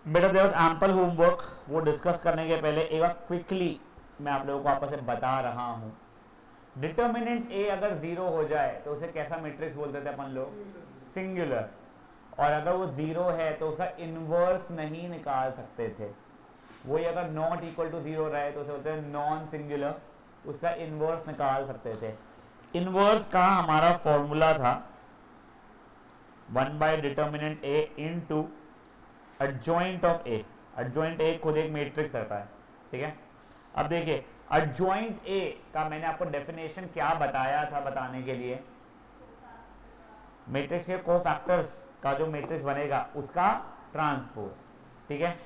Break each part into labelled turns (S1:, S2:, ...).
S1: बेटा there was ample homework, वो discuss करने के पहले एक बार क्विकली मैं आप लोगों को आपस से बता रहा हूँ। डिटर्मिनेंट ए अगर जीरो हो जाए तो उसे कैसा मैट्रिक्स बोलते थे अपन लोग? सिंगुलर। और अगर वो जीरो है तो उसका इनवर्स नहीं निकाल सकते थे। वही अगर नॉट इक्वल टू जीरो रहे तो उसे बोलते हैं नॉन सिंगुलर, उसका इनवर्स निकाल सकते थे। इनवर्स का हमारा फॉर्मूला था 1 bye determinant A into adjoint of A. Adjoint A खुद एक मैट्रिक्स रहता है, ठीक है। अब देखिए एडजॉइंट ए का मैंने आपको डेफिनेशन क्या बताया था बताने के लिए, मैट्रिक्स के कोफैक्टर्स का जो मैट्रिक्स बनेगा उसका ट्रांसपोज, ठीक है।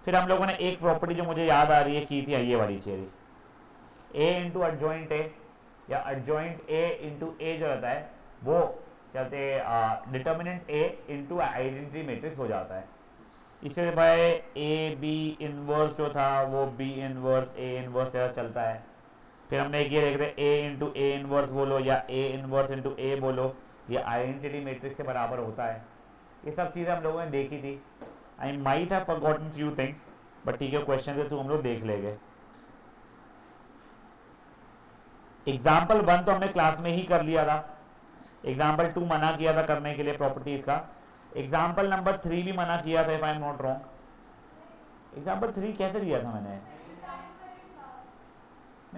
S1: फिर हम लोगों ने एक प्रॉपर्टी जो मुझे याद आ रही है की थी, ये वाली चीज, ए इंटू एडजॉइंट ए या एडजॉइंट ए इंटू ए जो रहता है वो कहते हैं determinant A into identity matrix हो जाता है। इससे भाई ए बी इनवर्स जो था वो बी इनवर्स ए इनवर्स ऐसा चलता है। फिर हमने एक ये देख रहे ए इंटू ए इनवर्स बोलो या ए इनवर्स इंटू ए बोलो, ये आइडेंटिटी मैट्रिक्स के बराबर होता है। ये सब चीज़ें हम लोगों ने देखी थी। I might have forgotten few things, but ठीक है क्वेश्चन के थ्रू हम लोग देख लेंगे। एग्जाम्पल 1 तो हमने क्लास में ही कर लिया था, एग्जाम्पल 2 मना किया था करने के लिए प्रॉपर्टीज का, एग्जाम्पल नंबर 3 भी मना किया था if I am not wrong. Example 3 कैसे दिया था मैंने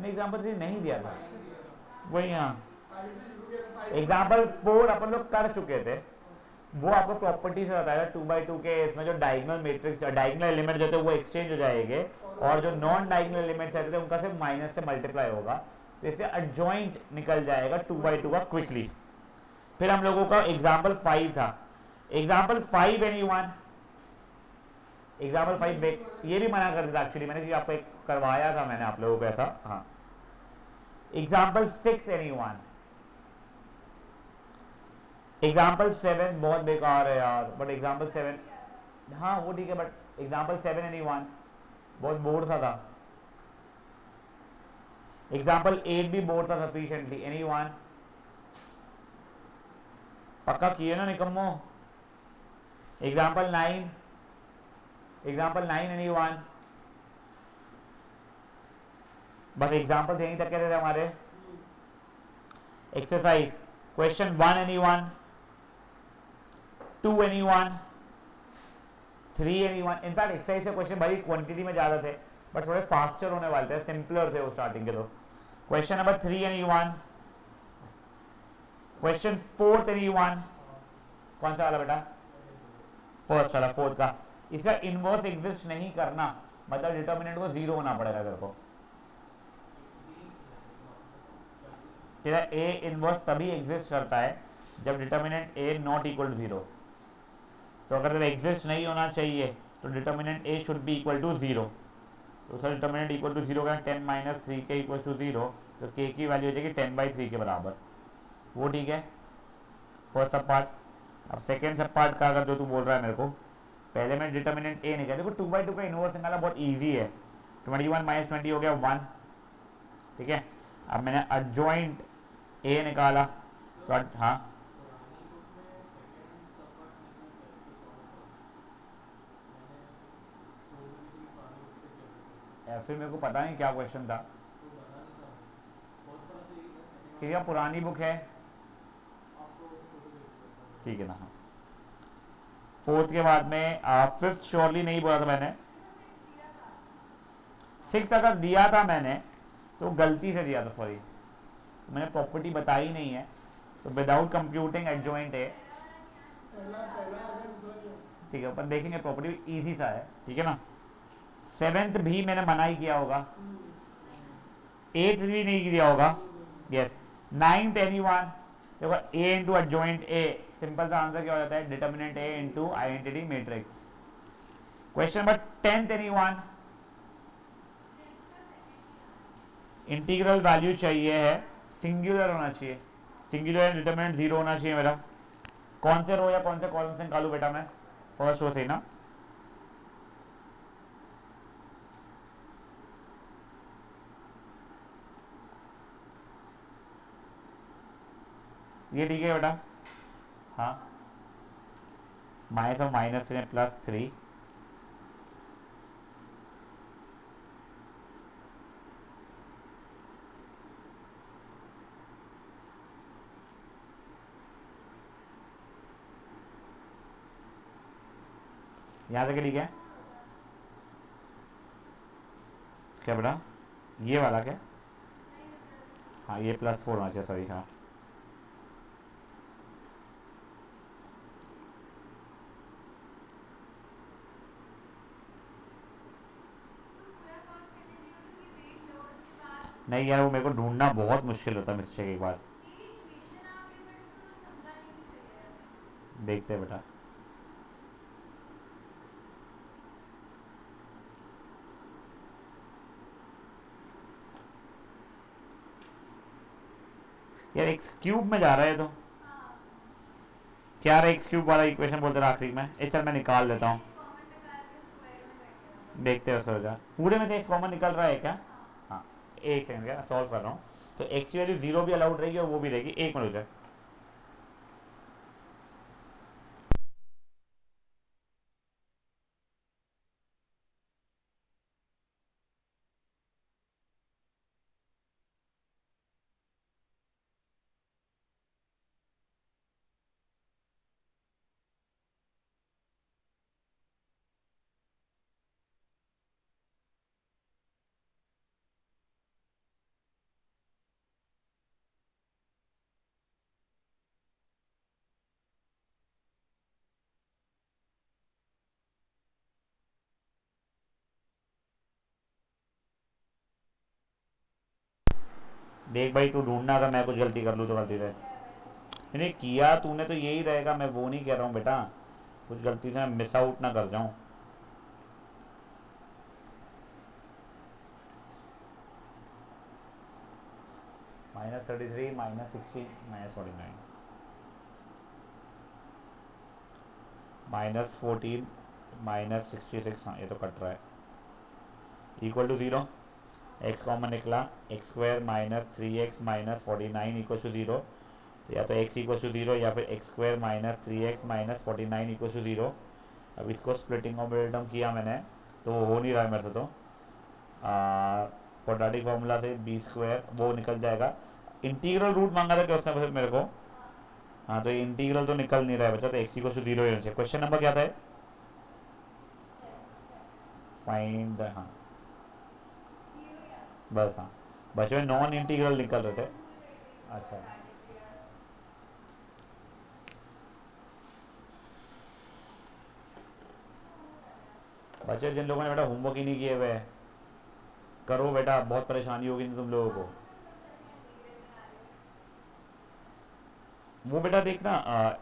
S1: एग्जाम्पल 3 नहीं दिया था, वही हाँ एग्जाम्पल 4 अपन लोग कर चुके थे। वो आपको प्रॉपर्टी से बताया 2x2 के इसमें जो डायगोनल मैट्रिक्स डायगोनल एलिमेंट जो थे वो एक्सचेंज हो जाएंगे और जो नॉन डायगोनल एलिमेंट्स रहते थे उनका सिर्फ माइनस से मल्टीप्लाई होगा, तो इससे एडजॉइंट निकल जाएगा 2x2 का क्विकली। फिर हम लोगों का एग्जाम्पल 5 था, एग्जाम्पल 5 एनीवन, एग्जाम्पल 5 ये भी मना कर दिया एक्चुअली मैंने, आपको एक करवाया था मैंने आप लोगों को ऐसा, हाँ। एग्जाम्पल 6 एनीवन, एग्जाम्पल 7 बहुत बेकार है यार, बट एग्जाम्पल 7 हाँ वो ठीक है, बट एग्जाम्पल 7 एनीवन बहुत बोर सा था। एग्जाम्पल 8 भी बोर था सफिशिएंटली, एनीवन पक्का किए ना निकम्मो। एग्जाम्पल 9, एग्जाम्पल 9 एनीवन, बस एग्जाम्पल यहीं तक कहते थे हमारे। Exercise question 1 anyone, 2 anyone, 3 anyone. In fact exercise से क्वेश्चन भाई क्वांटिटी में ज्यादा थे बट थोड़े फास्टर होने वाले थे, सिंपलर थे वो स्टार्टिंग के। तो question number 3 anyone, question 4 anyone, कौन सा वाला बेटा? फर्स्ट वाला, फोर्थ का। इसका इनवर्स एग्जिस्ट नहीं करना मतलब डिटर्मिनेंट को जीरो होना पड़ेगा तेरे को। तेरा ए इनवर्स तभी एग्जिस्ट करता है जब determinant A not equal to zero. तो अगर तेरा एग्जिस्ट नहीं होना चाहिए तो determinant A should be equal to zero. तो उसका डिटर्मिनेंट इक्वल टू जीरो का 10 माइनस 3 के इक्वल टू जीरो, तो के की वैल्यू हो जाएगी 10/3 के बराबर। वो ठीक है फर्स्ट सब पार्ट। अब सेकेंड सब पार्ट का अगर जो तू बोल रहा है मेरे को, पहले मैं डिटर्मिनेंट ए निकाला। देखो 2/2 का इनवर्स निकालना बहुत ईजी है। 21 माइनस 20 हो गया 1, ठीक है। अब मैंने एडजॉइंट ए निकाला तो हाँ या फिर मेरे को पता नहीं क्या क्वेश्चन था, क्या पुरानी बुक है, ठीक है ना। हाँ फोर्थ के बाद में फिफ्थ श्योरली नहीं बोला था मैंने, सिक्स अगर दिया था मैंने तो गलती से दिया था, सॉरी मैंने प्रॉपर्टी बताई नहीं है। तो विदाउट कंप्यूटिंग एडजॉइंट है, ठीक है अपन देखेंगे, प्रॉपर्टी इजी सा है, ठीक है ना। सेवेंथ भी मैंने मना ही किया होगा, एट्थ भी नहीं किया होगा, यस। नाइन्थ एनीवन, देखो A into adjoint A, simple सा आंसर क्या हो जाता है, determinant A into identity matrix. Question number 10th anyone, integral value चाहिए है, सिंगुलर होना चाहिए, सिंगुलर डिटर्मिनेंट जीरो होना चाहिए मेरा। कौन से रो या कौन से कॉलम से निकालू बेटा मैं? फर्स्ट रो से ना, ये ठीक है बेटा, हाँ। माइनस और माइनस में +3, यहाँ से ठीक है क्या बेटा, ये वाला क्या, हाँ ये +4 होना चाहिए, सॉरी हाँ। नहीं यार वो मेरे को ढूंढना बहुत मुश्किल होता है मिस्टेक एक बार। देखते हैं बेटा। यार एक्स क्यूब में जा रहा है तो क्या एक्स क्यूब वाला इक्वेशन बोलते रहा आखिरी में, चल मैं निकाल लेता हूँ, देखते हैं उसका पूरे में से एक्स कॉमन निकल रहा है क्या। हाँ एक सेकंड क्या सॉल्व कर रहा हूँ। तो एक्स की वैल्यू 0 भी अलाउड रहेगी और वो भी रहेगी, एक मिनट हो जाए। देख भाई तू ढूंढना, अगर मैं कुछ गलती कर लूँ तो गलती से, नहीं किया तूने तो यही रहेगा, मैं वो नहीं कह रहा हूँ बेटा, कुछ गलती से मिस आउट ना कर जाऊँ। -33 -60 -49 -14 -66, हाँ ये तो कट रहा है, इक्वल टू 0। एक्स कॉमन निकला, x² -3x -49 इक्वल टू 0। तो या तो x इक्वल टू 0 या फिर x² -3x -49 इक्वल टू 0। अब इसको स्प्लिटिंग ऑपरेटम किया मैंने तो वो हो नहीं रहा है मेरे से, तो क्वाड्रेटिक फार्मूला से b² वो निकल जाएगा। इंटीग्रल रूट मांगा था क्या उसने बस मेरे को, हाँ तो ये इंटीग्रल तो निकल नहीं रहा है बच्चा, तो x इक्वल टू 0 होना चाहिए। क्वेश्चन नंबर क्या था, फाइंड हाँ बस, हाँ बच्चों नॉन इंटीग्रल निकल रहे थे। अच्छा बच्चे जिन लोगों ने बेटा होमवर्क ही नहीं किए हुए करो बेटा, बहुत परेशानी होगी तुम लोगों को। वो बेटा देखना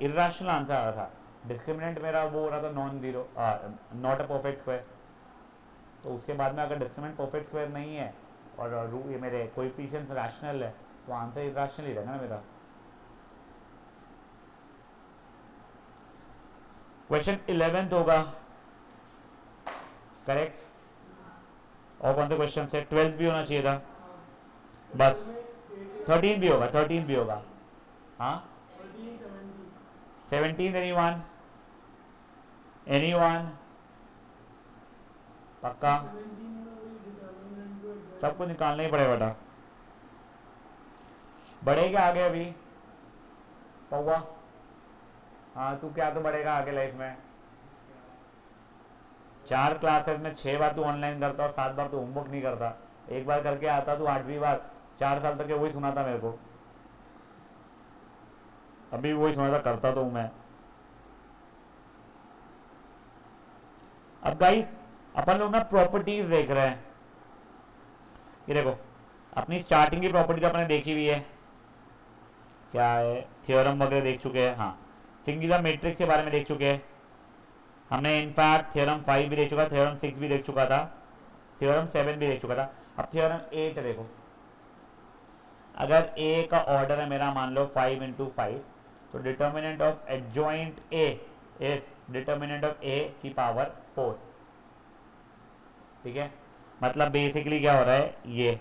S1: इरेशनल आंसर आ रहा था, डिस्क्रिमिनेंट मेरा वो हो रहा था non zero, not a perfect square. तो उसके बाद में अगर डिस्क्रिमिनेंट परफेक्ट स्क्वायर नहीं है और ये मेरे कोएफिशिएंट्स रैशनल है तो आंसर इरेशनल ही रहेगा ना मेरा। क्वेश्चन 11th होगा करेक्ट, और कौन से क्वेश्चन से 12th भी होना चाहिए था, बस 13 भी होगा, 13 भी होगा। हाँ 17 एनीवन, एनीवन पक्का, सबको निकालना ही पड़ेगा बेटा। बढ़ेगा आगे अभी पौवा, हाँ तू क्या तो बढ़ेगा आगे लाइफ में। 4 क्लासेस में 6 बार तू ऑनलाइन करता और 7 बार तू होमवर्क नहीं करता, एक बार करके आता तू 8वीं बार, 4 साल तक वही सुनाता मेरे को, अभी वही सुनाता करता तो हूँ मैं। अब गाइस अपन लोग ना प्रॉपर्टीज देख रहे हैं, ये देखो अपनी स्टार्टिंग की प्रॉपर्टीज अपने देखी हुई है, क्या है थ्योरम वगैरह देख चुके हैं, हाँ सिंगुलर मैट्रिक्स के बारे में देख चुके हैं हमने, इनफैक्ट थ्योरम 5 भी देख चुका, थ्योरम 6 भी देख चुका था, थ्योरम 7 भी देख चुका था। अब थ्योरम 8 देखो, अगर ए का ऑर्डर है मेरा मान लो 5 × 5, तो determinant of adjoint A is determinant of A की पावर 4, ठीक है। मतलब बेसिकली क्या हो रहा है ये,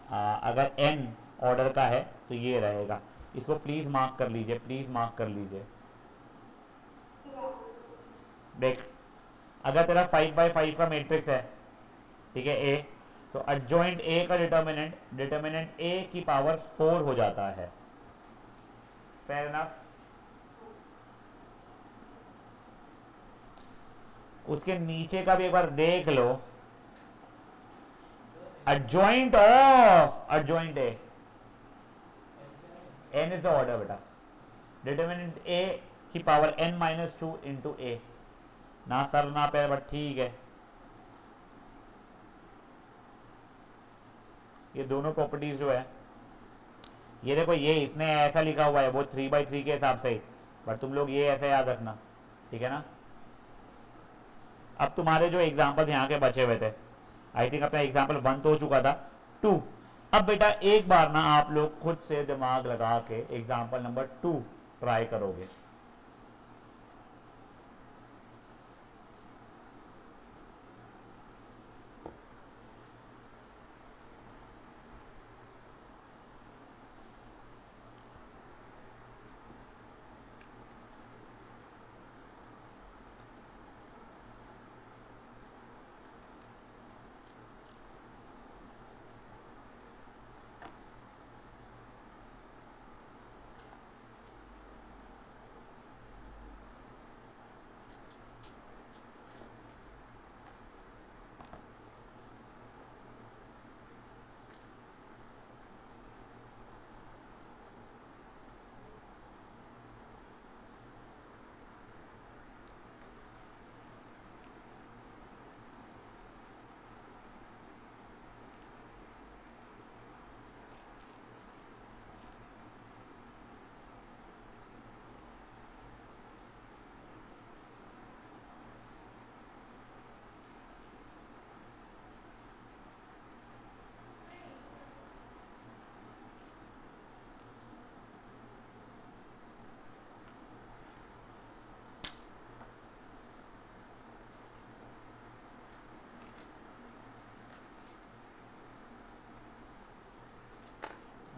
S1: अगर n ऑर्डर का है तो ये रहेगा, इसको प्लीज मार्क कर लीजिए, प्लीज मार्क कर लीजिए। देख अगर तेरा 5 × 5 का मैट्रिक्स है, ठीक है ए, तो एडजॉइंट ए का डिटर्मिनेंट डिटर्मिनेंट ए की पावर 4 हो जाता है, फेयर इनफ। उसके नीचे का भी एक बार देख लो, adjoint of adjoint A, n is the order बेटा, डिटर्मिनेंट A की power n minus 2 into A, ना सर ना पैर, बट ठीक है। ये दोनों प्रॉपर्टीज जो है, ये देखो, ये इसने ऐसा लिखा हुआ है वो 3/3 के हिसाब से, बट तुम लोग ये ऐसे याद रखना, ठीक है ना। अब तुम्हारे जो एग्जाम्पल यहाँ के बचे हुए थे, आई थिंक अपना एग्जाम्पल 1 तो हो चुका था, 2। अब बेटा एक बार ना आप लोग खुद से दिमाग लगा के एग्जाम्पल नंबर 2 ट्राई करोगे।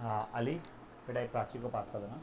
S1: हाँ अली बेटा, एक प्राची को पास कर देना।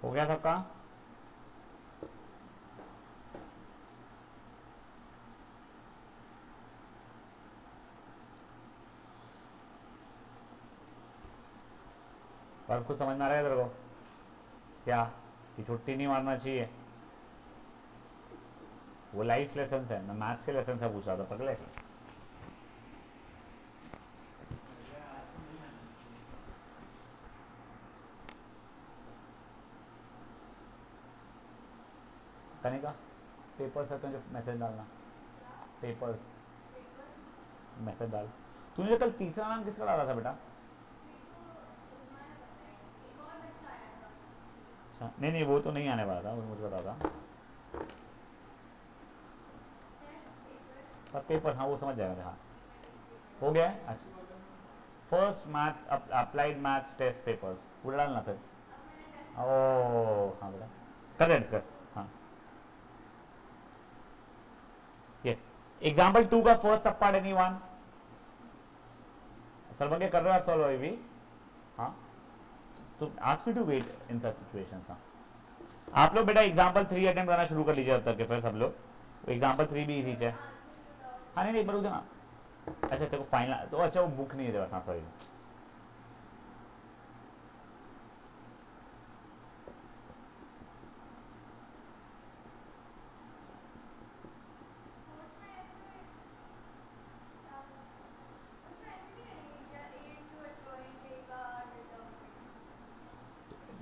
S1: हो गया सबका? पर कुछ समझ में आ रहा है तेरे को क्या कि छुट्टी नहीं मारना चाहिए? वो लाइफ लेसन है, मैं मैथ्स के लेसन से पूछ रहा था पगले। कनिका पेपर्स आते हैं जो मैसेज डालना, पेपर्स मैसेज डाल। तूने कल तीसरा नाम किसका डाला था बेटा? अच्छा नहीं नहीं वो तो नहीं आने वाला था, वो मुझे पता था। पर पेपर हाँ वो समझ जाएगा। हाँ हो गया है। अच्छा first maths applied maths test papers पूरा डालना फिर। ओ हाँ बेटा कर दे डिस्कस। हाँ यस एग्जाम्पल 2 का फर्स्ट सब पार्ट एनी वन सर्वज्ञ कर रहे हो आप सॉल्व अभी भी? हाँ तो ask me to wait in such situations. हाँ आप लोग बेटा एग्जाम्पल 3 अटेम्प्ट करना शुरू कर लीजिए अब तक के फिर सब लोग। एग्जाम्पल 3 भी इजी है। हाँ नहीं एक बार रुक जाना। अच्छा तेरे को फाइनल तो अच्छा वो बुक नहीं है तेरे पास। हाँ sorry.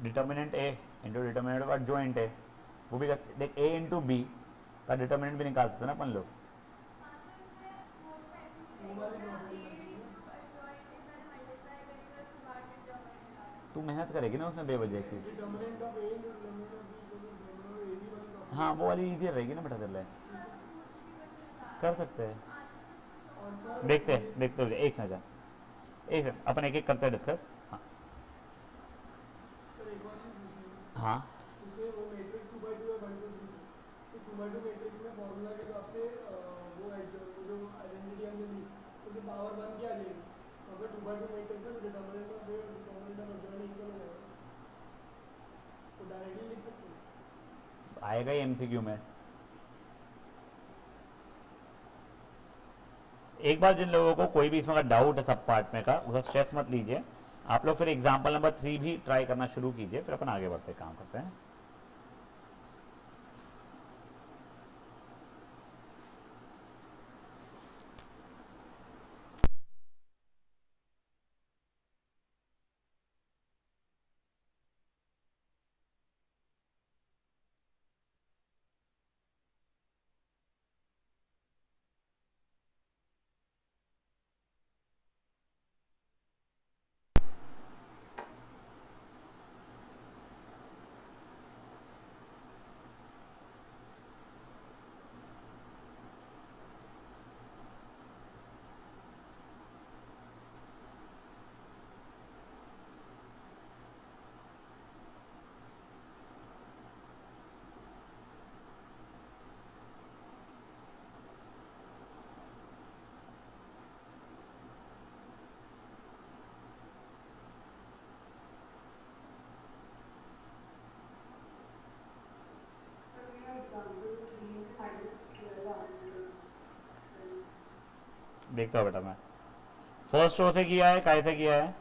S1: Determinant A into determinant of adjoint ए वो भी देख ए इंटू बी का डिटर्मिनेंट भी निकाल सकते हैं ना अपन लोग। तू मेहनत करेगी ना उसमें बेवजह की। हाँ वो वाली इजी रहेगी ना बेटा तेरे लिए। कर सकते हैं देखते हैं देखते हो एक सेकंड एक सेकंड अपन एक एक करते हैं डिस्कस। हाँ हाँ
S2: जैसे वो मैट्रिक्स 2 by 2 है 1 to 3 तो 2 by 2 मैट्रिक्स में फॉर्मूला के हिसाब से वो जो आइडेंटिटी हमने ली उसकी पावर 1 क्या आ जाएगी? तो अगर 2 by 2 मैट्रिक्स है डिटर्मिनेंट ऑफ एडजॉइंट इक्वल हो जाएगा तो डायरेक्टली लिख सकते हैं।
S1: आएगा ही एमसीक्यू में। एक बार जिन लोगों को कोई भी इसमें का डाउट है सब पार्ट में का उसका स्ट्रेस मत लीजिए। आप लोग फिर एग्जाम्पल नंबर 3 भी ट्राई करना शुरू कीजिए फिर अपन आगे बढ़ते काम करते हैं।
S3: सर मेरा एग्जाम्पल 3 में -12 आ रहा है।
S1: देखता हूँ बेटा मैं फर्स्ट रो से किया है काय से किया है?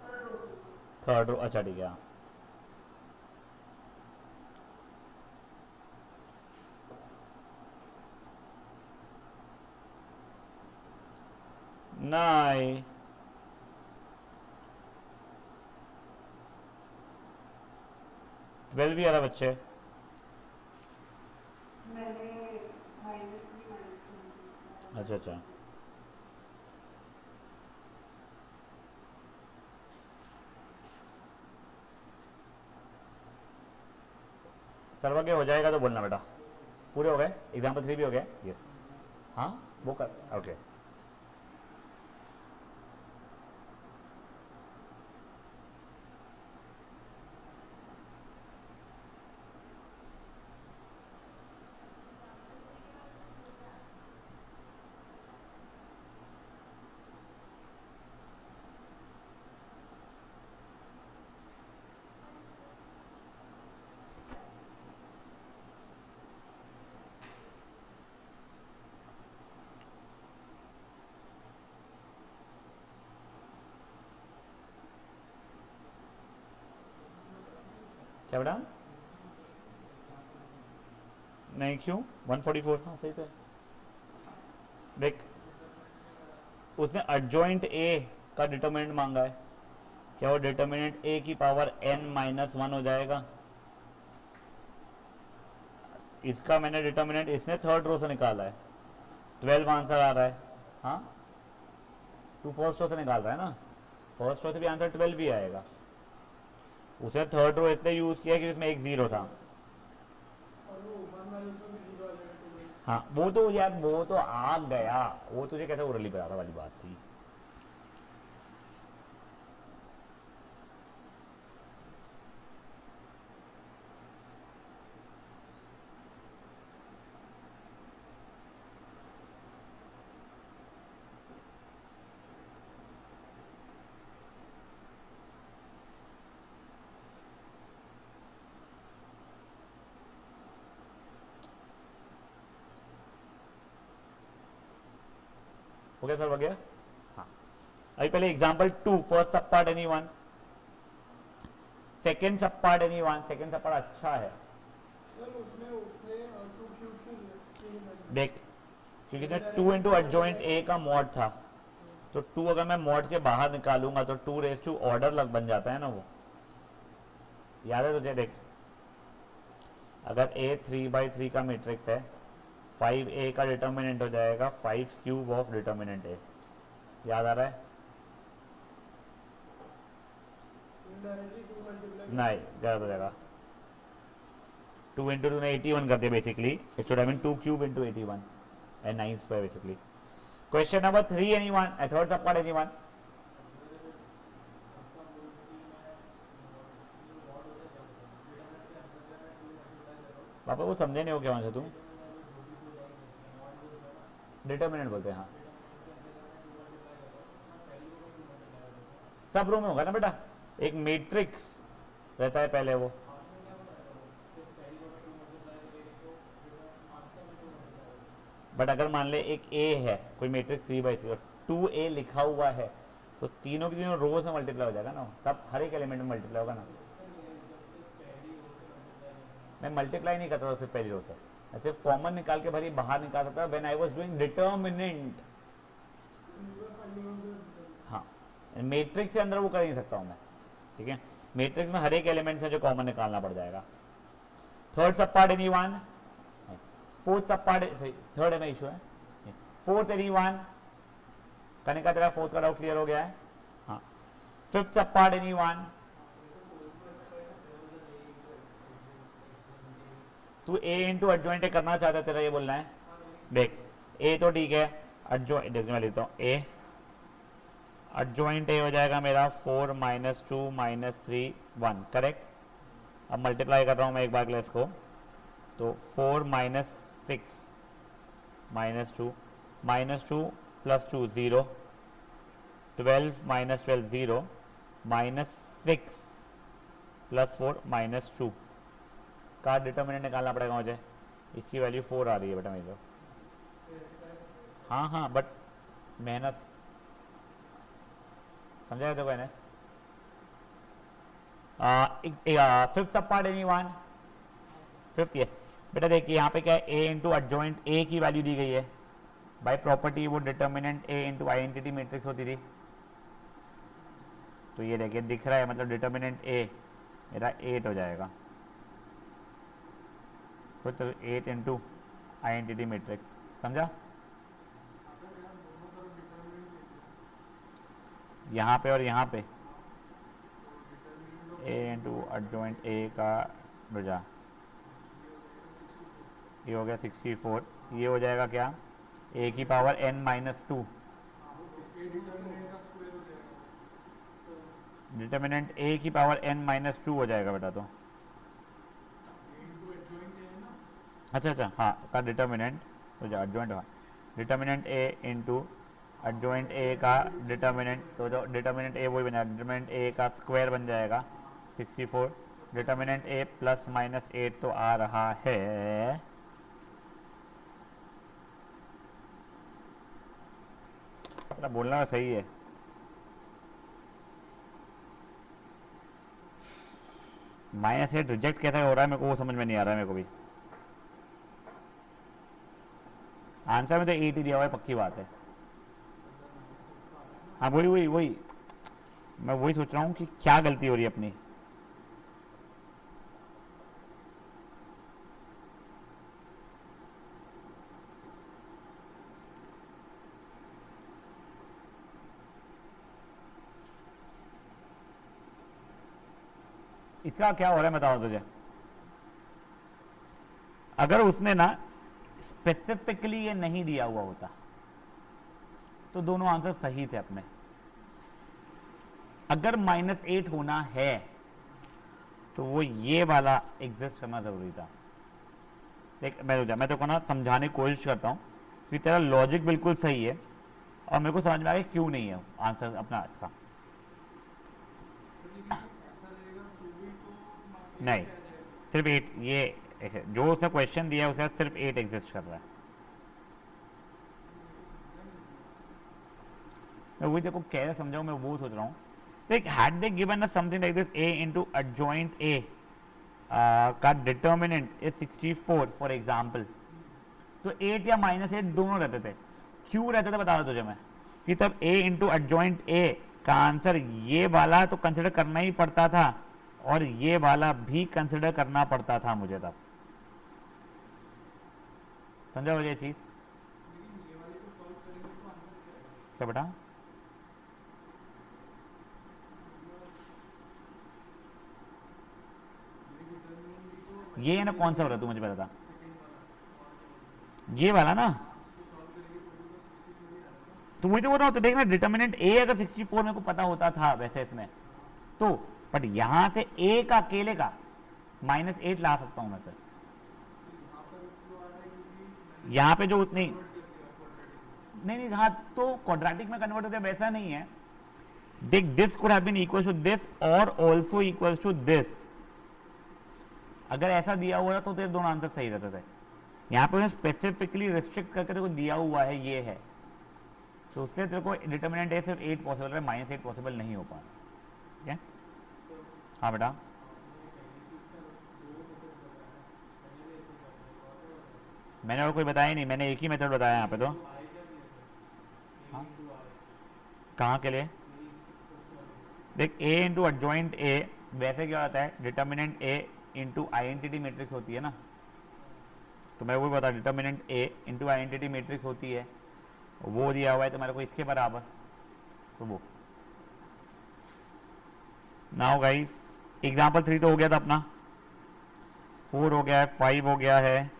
S3: थर्ड रो से।
S1: थर्ड रो अच्छा ठीक है। नहीं 12 भी आ रहा बच्चे।
S3: मैंने -3 -1 की
S1: अच्छा अच्छा सर्वज्ञ हो जाएगा तो बोलना बेटा। पूरे हो गए एग्जाम्पल 3 भी हो गए यस। हाँ वो कर ओके क्या बेटा? नहीं क्यों 144? हाँ सही तो है। देख उसने एडजॉइंट ए का डिटर्मिनेंट मांगा है, क्या वो डिटर्मिनेंट ए की पावर n-1 हो जाएगा? इसका मैंने डिटर्मिनेंट इसने थर्ड रो से निकाला है, 12 आंसर आ रहा है। हाँ तू फर्स्ट रो से निकाल रहा है ना, फर्स्ट रो से भी आंसर 12 भी आएगा। उसने थर्ड रो इसलिए यूज किया कि इसमें एक जीरो था।
S2: और वो 1 माइनस में भी 0 आ जाएगा 2 में।
S1: हाँ वो तो यार वो तो आ गया, वो तुझे कैसे ओरली पता था वाली बात थी। हो गया सर, हो गया। हाँ अभी पहले एग्जांपल 2, फर्स्ट सब पार्ट एनी वन, सेकेंड सब पार्ट एनी वन। सेकेंड सब पार्ट अच्छा है
S2: सर उसमें उसने 2 क्यों क्यों लिया?
S1: देख, क्योंकि 2 इंटू एडजॉइंट ए का मॉड था, तो 2 अगर मैं मॉड के बाहर निकालूंगा तो 2 रेज टू ऑर्डर लग बन जाता है ना, वो याद है तुझे? देख अगर ए 3/3 का मैट्रिक्स है, 5a का डिटर्मिनेंट हो जाएगा 5 क्यूब ऑफ डिटर्मिनेंट ए। याद आ रहा है?
S2: इनडायरेक्टली 2 मल्टीप्लाई
S1: नहीं गलत हो जाएगा, 2 इंटू 2 ने 81 कर दिया basically, it should have been 2 cube into 81 and 9 square basically. Question number 3 anyone, third sub part anyone. पापा वो समझे नहीं हो क्या वहां से तुम? डिटर्मिनेंट बोलते हैं हाँ, सब रो में होगा ना बेटा, एक मैट्रिक्स रहता है पहले वो। बट अगर मान ले एक ए है, कोई मैट्रिक्स 3/3 और 2a लिखा हुआ है, तो तीनों की तीनों रोज में मल्टीप्लाई हो जाएगा ना, तब हर एक एलिमेंट में मल्टीप्लाई होगा ना। मैं मल्टीप्लाई नहीं करता था सिर्फ पहली रो से, मैं सिर्फ कॉमन निकाल के भरी बाहर निकाल सकता when I was doing determinant. हाँ मैट्रिक्स से अंदर वो कर नहीं सकता हूँ मैं, ठीक है? मैट्रिक्स में हर एक एलिमेंट से जो कॉमन निकालना पड़ जाएगा। Third sub part anyone, fourth सब पार्ट थर्ड में इशू है, फोर्थ एनीवन। कनिका तेरा फोर्थ का डाउट क्लियर हो गया है? हाँ फिफ्थ सब पार्ट एनीवन। तू ए इंटू एडजॉइंट करना चाहता है, तेरा ये बोलना है। देख ए तो ठीक है, एडजॉइंट देख मैं लिखता हूँ ए एडजॉइंट ए हो जाएगा मेरा 4 - 2 - 3 1, करेक्ट? अब मल्टीप्लाई कर रहा हूँ मैं एक बार के लिए इसको, तो 4 - 6 - 2 -2 + 2 0, 12 - 12 0, -6 + 4 -2 का डिटर्मिनेंट निकालना पड़ेगा मुझे। इसकी वैल्यू 4 आ रही है बेटा मेरी तो। हाँ हाँ बट मेहनत समझा तो मैंने। फिफ्थ सब पार्ट एनीवन, फिफ्थ यस बेटा। देखिए यहाँ पे क्या है, ए इंटू एडजॉइंट ए की वैल्यू दी गई है बाय प्रॉपर्टी, वो determinant A into identity matrix होती थी। तो ये देखिए दिख रहा है, मतलब डिटर्मिनेंट ए मेरा 8 हो जाएगा। तो चलो 8 इंटू आइडेंटिटी मैट्रिक्स, समझा? यहाँ पे और यहाँ पे ए इंटू एडजॉइंट ए का रुझा, ये हो गया 64। ये हो जाएगा क्या, ए की पावर n-2, डिटर्मिनेंट ए की पावर n-2 हो जाएगा बेटा। तो अच्छा अच्छा हाँ का डिटर्मिनेंट हो जाए एडजॉइंट, हाँ डिटर्मिनेंट ए इंटू एडजॉइंट ए का डिटर्मिनेंट, तो जो डिटर्मिनेंट ए वही बना, डिटर्मिनेंट ए का स्क्वायर बन जाएगा 64, डिटर्मिनेंट ए +-8 तो आ रहा है। मतलब बोलना में सही है। -8 रिजेक्ट कैसे हो रहा है मेरे को वो समझ में नहीं आ रहा है मेरे को भी। आंसर में तो 8 ही दिया हुआ है, पक्की बात है। हाँ वही वही वही, मैं वही सोच रहा हूँ कि क्या गलती हो रही है अपनी। इसका क्या हो रहा है बताओ तुझे। अगर उसने ना स्पेसिफिकली ये नहीं दिया हुआ होता तो दोनों आंसर सही थे अपने। अगर -8 होना है तो वो ये वाला एग्जिस्ट करना जरूरी था। देख मैं तो को ना समझाने की कोशिश करता हूँ कि तेरा लॉजिक बिल्कुल सही है और मेरे को समझ में आ गया क्यों नहीं है आंसर अपना इसका। नहीं, सिर्फ 8 ये जो उसने क्वेश्चन दिया है उसका सिर्फ 8 एग्जिस्ट कर रहा है। मैं वही देखो कैसे समझाऊं, मैं वो सोच रहा हूँ। देख had they given us something like this a into adjoint a का डिटर्मिनेंट इज 64 फॉर एग्जांपल, तो 8 या -8 दोनों रहते थे। क्यों रहते थे बता दो तुझे मैं, कि तब a इंटू एडजॉइंट a का आंसर ये वाला तो कंसिडर करना ही पड़ता था और ये वाला भी कंसिडर करना पड़ता था मुझे तब। समझा हो ये चीज क्या बेटा? ये है ना, कौन सा हो रहा है तू मुझे बता। ये वाला ना, तो वही तो बोल रहा हूँ। तो देखना डिटर्मिनेंट ए अगर 64 मेरे को पता होता था वैसे इसमें तो, बट यहां से ए का अकेले का -8 ला सकता हूं मैं सर। यहाँ पे जो उतनी नहीं हाँ, तो क्वाड्रेटिक में कन्वर्ट होता है वैसा नहीं है। देख this could have been equal to this और ऑल्सो इक्वल टू दिस। अगर ऐसा दिया हुआ तो तेरे दोनों आंसर सही रहते थे। यहाँ पे स्पेसिफिकली रिस्ट्रिक्ट करके तेरे को दिया हुआ है ये है, तो उससे तेरे को डिटर्मिनेंट ए सिर्फ 8 पॉसिबल है, -8 पॉसिबल नहीं हो पा रहा। ठीक है हाँ बेटा। मैंने और कोई बताया नहीं, मैंने एक ही मेथड बताया यहाँ पे तो। हाँ कहाँ के लिए? देख a इंटू एडजॉइंट a वैसे क्या होता है, determinant a into identity matrix होती है ना, तो मैं वो बता determinant a into identity matrix होती है, वो दिया हुआ है तुम्हारे को इसके बराबर, तो वो। नाउ गाइस एग्जाम्पल 3 तो हो गया था अपना, 4 हो गया है, 5 हो गया है,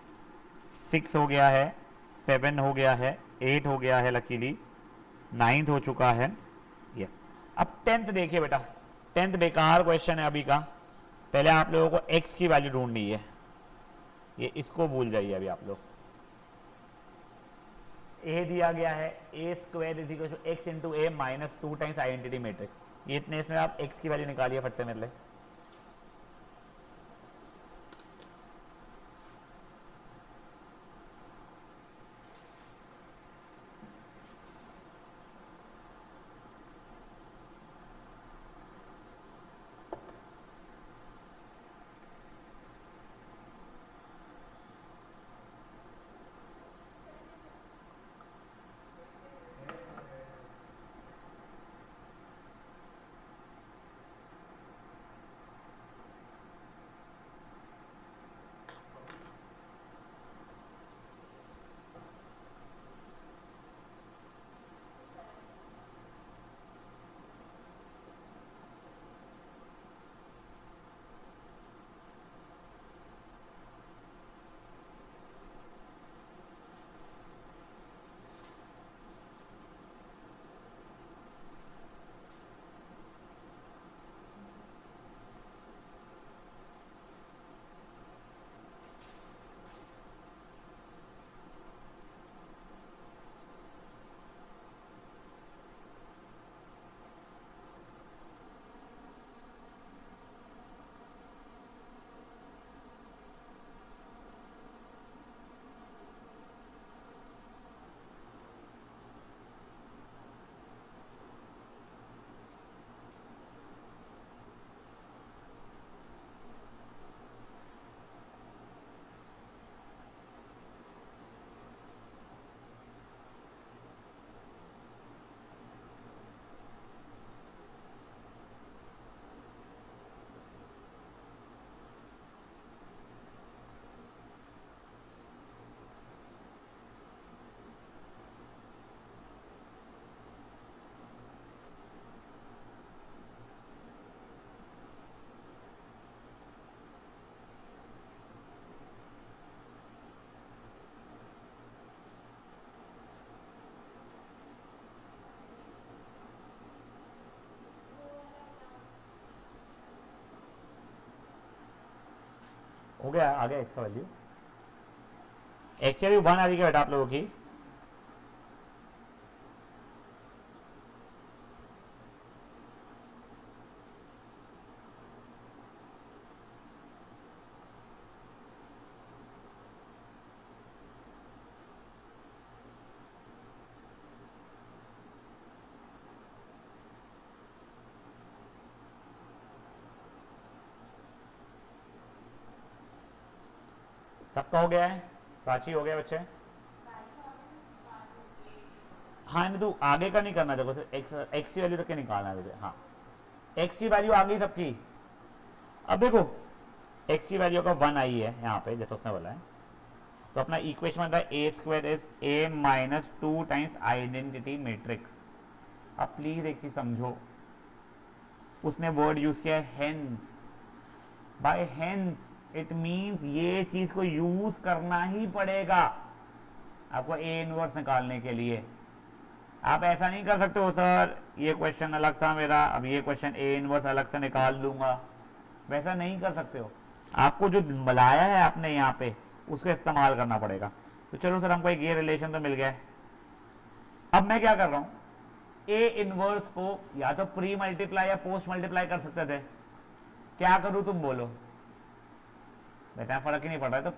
S1: 6 हो गया है, 7 हो गया है, 8 हो गया है, लकीली 9th हो चुका है। यस अब 10th देखिए बेटा, 10th बेकार क्वेश्चन है अभी का। पहले आप लोगों को x की वैल्यू ढूंढनी है, ये इसको भूल जाइए अभी आप लोग। a दिया गया है a square is equal to x into A minus 2 times identity matrix. ये इतने इसमें आप x की वैल्यू निकालिए फट से मेरे लिए। हो गया, आ गया एक्स का वैल्यू। एक्स की वैल्यू 1 आ रही है बेटा आप लोगों की। सबका हो गया है? प्राची हो गया बच्चे? हाँ नहीं, तू आगे का नहीं करना, देखो सिर्फ एक्स की वैल्यू तक के निकालना है तुझे। हाँ, एक्स की वैल्यू आ गई सबकी। अब देखो एक्स की वैल्यू का 1 आई है यहाँ पे, जैसे उसने बोला है, तो अपना इक्वेशन बन रहा है A square is A minus 2 times identity matrix. अब प्लीज एक चीज समझो, उसने वर्ड यूज किया है hence. By hence it means ये चीज को यूज करना ही पड़ेगा आपको ए इनवर्स निकालने के लिए। आप ऐसा नहीं कर सकते हो सर ये क्वेश्चन अलग था मेरा, अब ये क्वेश्चन ए इनवर्स अलग से निकाल लूंगा, वैसा नहीं कर सकते हो। आपको जो बुलाया है आपने यहाँ पे उसको इस्तेमाल करना पड़ेगा। तो चलो सर हमको एक ये रिलेशन तो मिल गया है। अब मैं क्या कर रहा हूँ, ए इनवर्स को या तो प्री मल्टीप्लाई या पोस्ट मल्टीप्लाई कर सकते थे, क्या करूँ तुम बोलो? बेटा फर्क ही नहीं पड़ रहा है, तो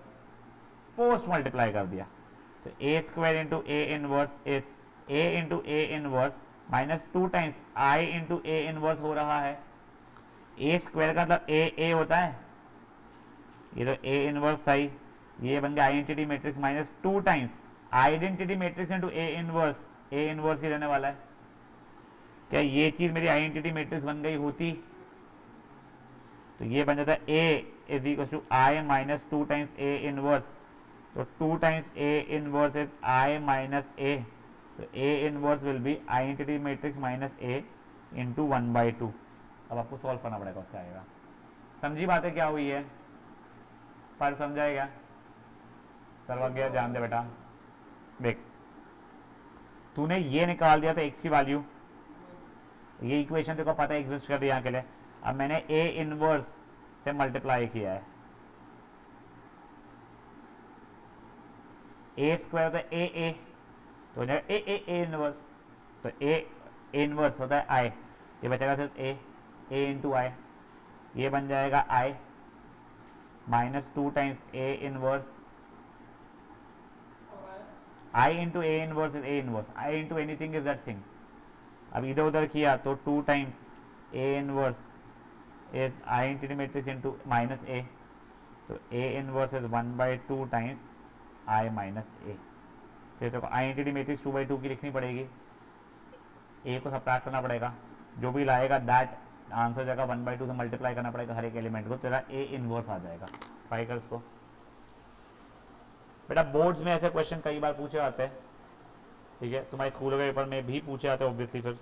S1: पोस्ट मल्टीप्लाई कर दिया। तो A square into A inverse is A into A inverse minus 2 times I into A inverse हो रहा है। ए स्क्वायर का मतलब ए होता है, ये तो ए इनवर्स था ही, ये बन गया identity matrix minus 2 times identity matrix into A inverse, A inverse ही रहने वाला है। क्या ये चीज मेरी आइडेंटिटी मैट्रिक्स बन गई होती? तो ये बन जाता है A is equal to I minus 2 times A inverse, तो 2 times A inverse is I minus A, तो A inverse will be identity matrix minus A into 1/2। अब आपको सॉल्व करना पड़ेगा, उसका आएगा। समझी बातें क्या हुई है? पर समझाएगा सर्वज्ञ, ध्यान दे बेटा। देख तूने ये निकाल दिया था एक्स की वैल्यू, ये इक्वेशन देखो पता है एग्जिस्ट कर रही है यहाँ के लिए। अब मैंने ए इनवर्स से मल्टीप्लाई किया है, ए स्क्वायर होता है ए तो ए इनवर्स, तो ए इनवर्स होता है आई, ये बचेगा सिर्फ ए इंटू आई, ये बन जाएगा I minus 2 times A inverse, I into A inverse is A inverse, I into anything is that thing. अब इधर उधर किया तो 2 times A inverse is identity matrix into minus A, तो A inverse is 1/2 times I minus A. फिर देखो identity matrix 2/2 की लिखनी पड़ेगी, ए को सब्ट्रैक्ट करना पड़ेगा, जो भी लाएगा दैट आंसर जगह 1/2 से मल्टीप्लाई करना पड़ेगा हर एक एलिमेंट को, तेरा ए इनवर्स आ जाएगा। ट्राई कर इसको बेटा, बोर्ड्स में ऐसे क्वेश्चन कई बार पूछे जाते हैं, ठीक है, तुम्हारे स्कूल के पेपर में भी पूछे जाते हैं ऑब्वियसली। फिर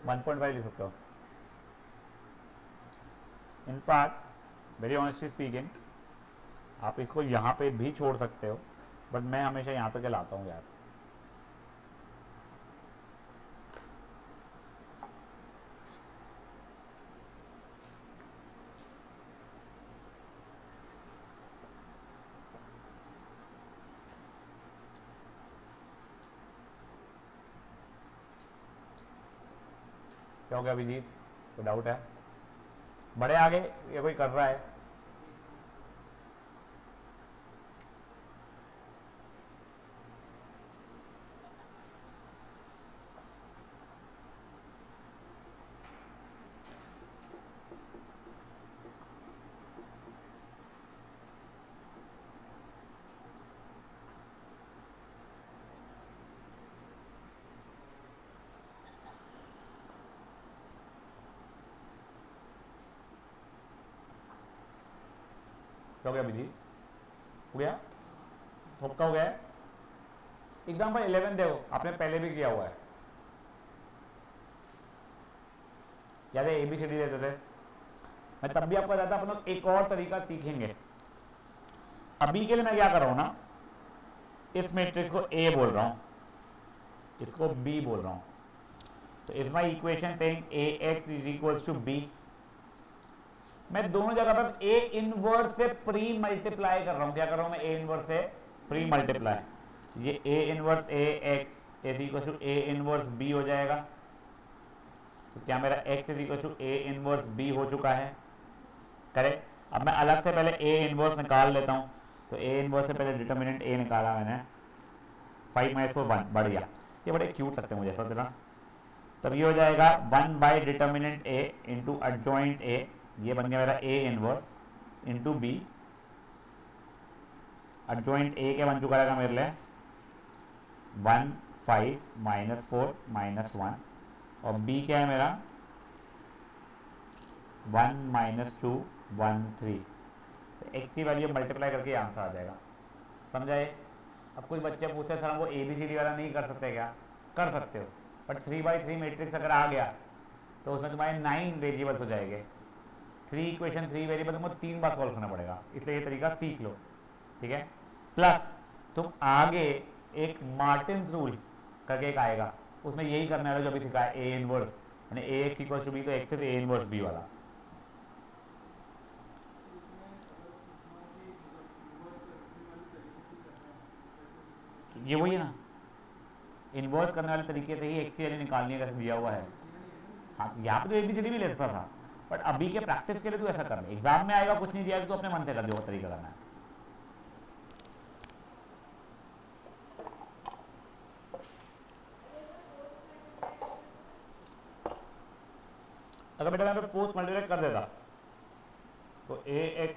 S1: 1.5 लिख सकते हो। इनफैक्ट वेरी ऑनेस्टली स्पीकिंग आप इसको यहाँ पे भी छोड़ सकते हो, बट मैं हमेशा यहाँ तक लाता हूँ यार। क्या हो गया अभिजीत, कोई डाउट है? बड़े आगे ये कोई कर रहा है? क्या हो गया अभिजीत, हो गया? थोपका हो गया है? एग्जाम्पल 11 देखो, आपने पहले भी किया हुआ है, याद है ABCD देते थे, मैं तब भी आपको बताता अपन लोग एक और तरीका सीखेंगे। अभी के लिए मैं क्या कर रहा हूं ना, इस मैट्रिक्स को A बोल रहा हूं, इसको B बोल रहा हूं, तो is my equation saying AX is equals to B। मैं दोनों जगह पर A इनवर्स से प्री मल्टीप्लाई कर रहा हूं। क्या कर रहा हूं मैं? A इनवर्स से प्री मल्टीप्लाई। ये A inverse AX is equal to A inverse B हो जाएगा। तो क्या मेरा X is equal to A inverse B हो चुका है? करेक्ट। अब मैं अलग से पहले A इनवर्स निकाल लेता हूं। तो A इनवर्स से पहले डिटर्मिनेंट A निकाला मैंने, 5 - 4 1, बढ़िया। ये बड़े क्यूट लगते हैं मुझे ऐसा देना। तब ये हो जाएगा 1 by determinant A into adjoint A, ये बन गया मेरा A inverse into B। Adjoint A क्या बन चुका रहेगा मेरे लिए? 1 5 - 4 - 1, और B क्या है मेरा? 1 - 2 1 3। तो x की वैल्यू मल्टीप्लाई करके आंसर आ जाएगा। समझाए? अब कुछ बच्चे पूछते हैं सर वो ABCD वाला नहीं कर सकते क्या? कर सकते हो, बट 3/3 मैट्रिक्स अगर आ गया तो उसमें तुम्हारे 9 वेरिएबल्स हो जाएंगे। 3 इक्वेशन 3 वेरिएबल तुमको 3 बार सॉल्व करना पड़ेगा, इसलिए ये तरीका सीख लो, ठीक है। प्लस तुम आगे एक मार्टिन्स रूल करके एक आएगा, उसमें यही करने वाला जो अभी सिखाया, A इनवर्स, यानी AX इक्वल टू B, तो X से A इनवर्स B वाला। ये वही है ना, इन्वर्स करने वाले तरीके से ही एक्स की वैल्यू निकालने का दिया हुआ है। हाँ, यहाँ पे तो ABCD भी ले सकता था, बट अभी के प्रैक्टिस के लिए तो ऐसा कर ले। एग्जाम में आएगा कुछ नहीं दिया तो अपने मन से कर दे, वो तरीका करना है। अगर बेटा मैं पोस्ट मल्टीप्लाई कर देता तो AX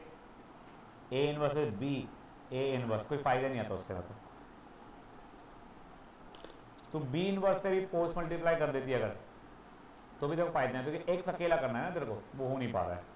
S1: A inverse B A inverse, कोई फायदा नहीं आता उससे। तो B इनवर्स से भी पोस्ट मल्टीप्लाई कर देती है अगर, तो भी देखो फायदा नहीं, क्योंकि X अकेला करना है ना तेरे को, वो हो नहीं पा रहा है।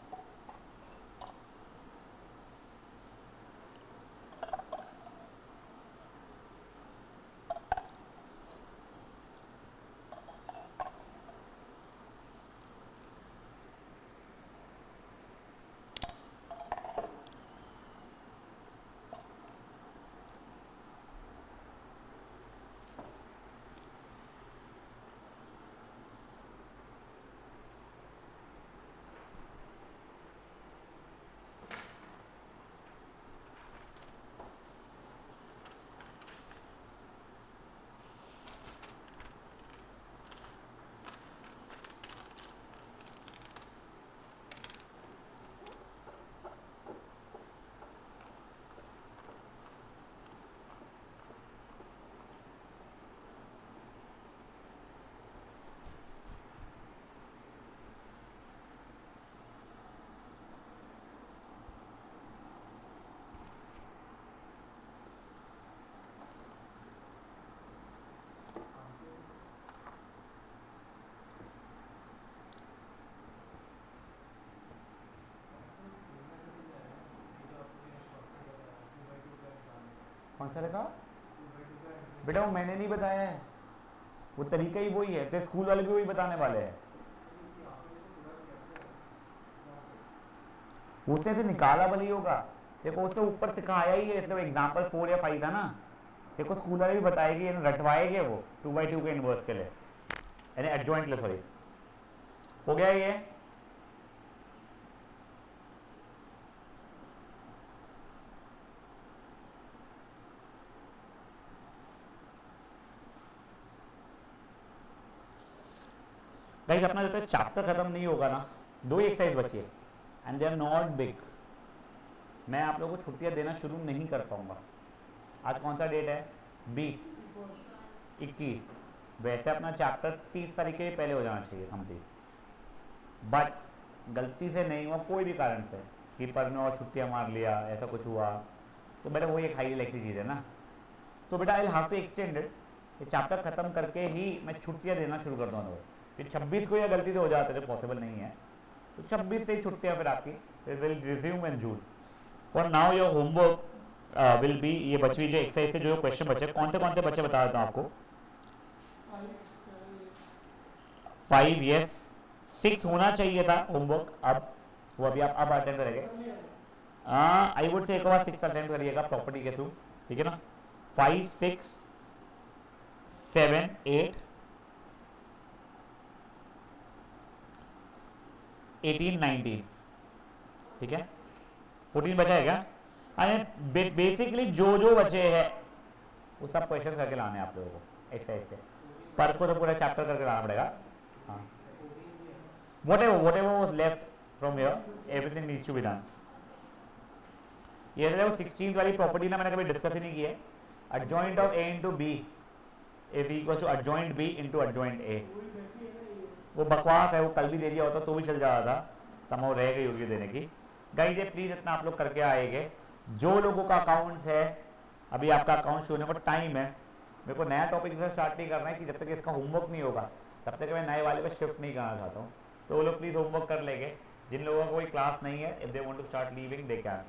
S1: कौन सा लिखा बेटा? वो मैंने नहीं बताया है, वो तरीका ही वही है, तो स्कूल वाले भी वही बताने वाले हैं। उसने से निकाला भले ही होगा, देखो उसने ऊपर सिखाया ही है, इसलिए एग्जाम्पल 4 या 5 था ना। देखो स्कूल वाले भी बताएगी, रटवाएंगे वो 2/2 के इनवर्स के लिए, यानी एडजॉइंट ले, सॉरी। हो गया ये? गाइस अपना जब तक चैप्टर खत्म नहीं होगा ना, 2 एक्सरसाइज बची है and they are not big, मैं आप लोगों को छुट्टियां देना शुरू नहीं कर पाऊंगा। आज कौन सा डेट है? 20, 21, वैसे अपना चैप्टर 30 तारीख के पहले हो जाना चाहिए कंप्लीट, बट गलती से नहीं हुआ कोई भी कारण से, कीपर ने और छुट्टियां मार लिया, ऐसा कुछ हुआ, तो बेटा वही एक हाई लाइकली चीज़ है ना। तो बेटा I have to extend it, ये चैप्टर खत्म करके ही मैं छुट्टियां देना शुरू कर दूँगा। फिर 26 को या गलती से हो जाते थे, पॉसिबल नहीं है, तो 26 से ही छुट्टियां फिर आपकी, फिर will resume in June. For now your homework will be, ये बची जो एक्सरसाइज से जो क्वेश्चन बचे, कौन से बच्चे बता देता हूँ आपको। 5 यस, 6 होना चाहिए था होमवर्क, अब वो अभी आप अब अटेंड करेंगे। आई वुड से एक बार 6 अटेंड करिएगा प्रॉपर्टी के थ्रू, ठीक है ना। 5, 6, 7, 8, 18, 19, ठीक है। 14 बचा है क्या? बेसिकली जो बचे हैं वो सब क्वेश्चन करके लाने हैं आप लोगों को एक्सरसाइज से, पर उसको तो पूरा चैप्टर करके लाना पड़ेगा। हाँ, whatever was left from here, everything needs to be done। ये जो 16th वाली प्रॉपर्टी ना मैंने कभी डिस्कस ही नहीं की है। adjoint of A into B is equal to adjoint B into adjoint A। वो बकवास है, वो कल भी दे दिया होता तो भी चल जाता था, समझ रह गई होगी देने की। गाइस ये प्लीज इतना आप लोग करके आएंगे। जो लोगों का अकाउंट्स है, अभी आपका अकाउंट शुरू होने को टाइम है, मेरे को नया टॉपिक से स्टार्ट नहीं करना है कि जब तक इसका होमवर्क नहीं होगा तब तक मैं नए वाले पे शिफ्ट नहीं करना चाहता हूँ। तो वो लोग प्लीज़ होमवर्क कर लेंगे। जिन लोगों को कोई क्लास नहीं है, if they want to start leaving they can.